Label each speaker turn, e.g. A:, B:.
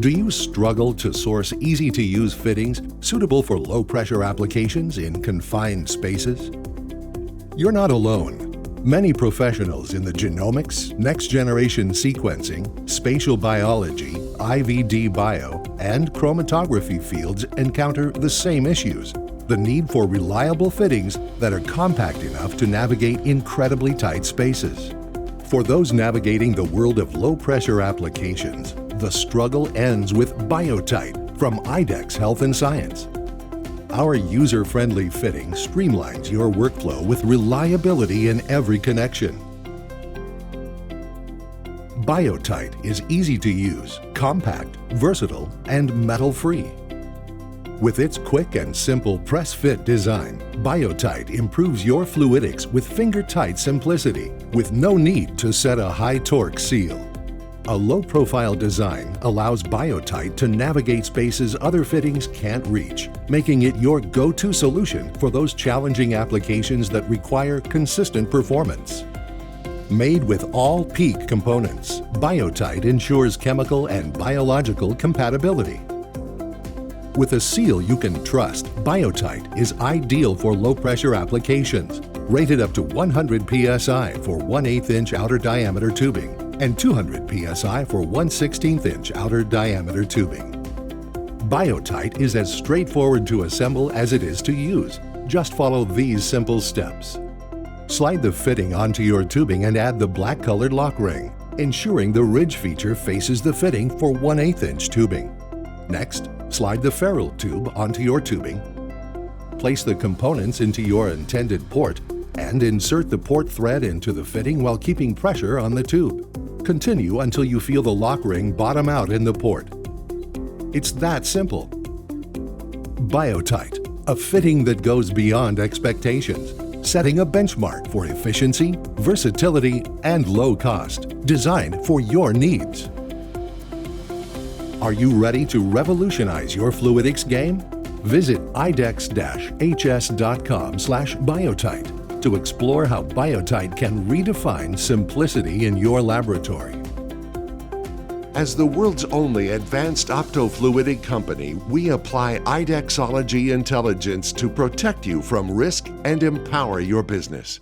A: Do you struggle to source easy-to-use fittings suitable for low-pressure applications in confined spaces? You're not alone. Many professionals in the genomics, next-generation sequencing, spatial biology, IVD bio, and chromatography fields encounter the same issues: the need for reliable fittings that are compact enough to navigate incredibly tight spaces. For those navigating the world of low-pressure applications, the struggle ends with BioTight from IDEX Health Science. Our user-friendly fitting streamlines your workflow with reliability in every connection. BioTight is easy to use, compact, versatile, and metal-free. With its quick and simple press-fit design, BioTight improves your fluidics with finger-tight simplicity, with no need to set a high-torque seal. A low-profile design allows BioTight to navigate spaces other fittings can't reach, making it your go-to solution for those challenging applications that require consistent performance. Made with all PEEK components, BioTight ensures chemical and biological compatibility. With a seal you can trust, BioTight is ideal for low-pressure applications, rated up to 100 psi for 1/8 inch outer diameter tubing and 200 psi for 1/16 inch outer diameter tubing. BioTight is as straightforward to assemble as it is to use. Just follow these simple steps. Slide the fitting onto your tubing and add the black-colored lock ring, ensuring the ridge feature faces the fitting for 1/8 inch tubing. Next, slide the ferrule tube onto your tubing. Place the components into your intended port and insert the port thread into the fitting while keeping pressure on the tube. Continue until you feel the lock ring bottom out in the port. It's that simple. BioTight, a fitting that goes beyond expectations, setting a benchmark for efficiency, versatility, and low cost, designed for your needs. Are you ready to revolutionize your fluidics game? Visit idex-hs.com/BioTight to explore how BioTight can redefine simplicity in your laboratory.
B: As the world's only advanced optofluidic company, we apply IDEXology intelligence to protect you from risk and empower your business.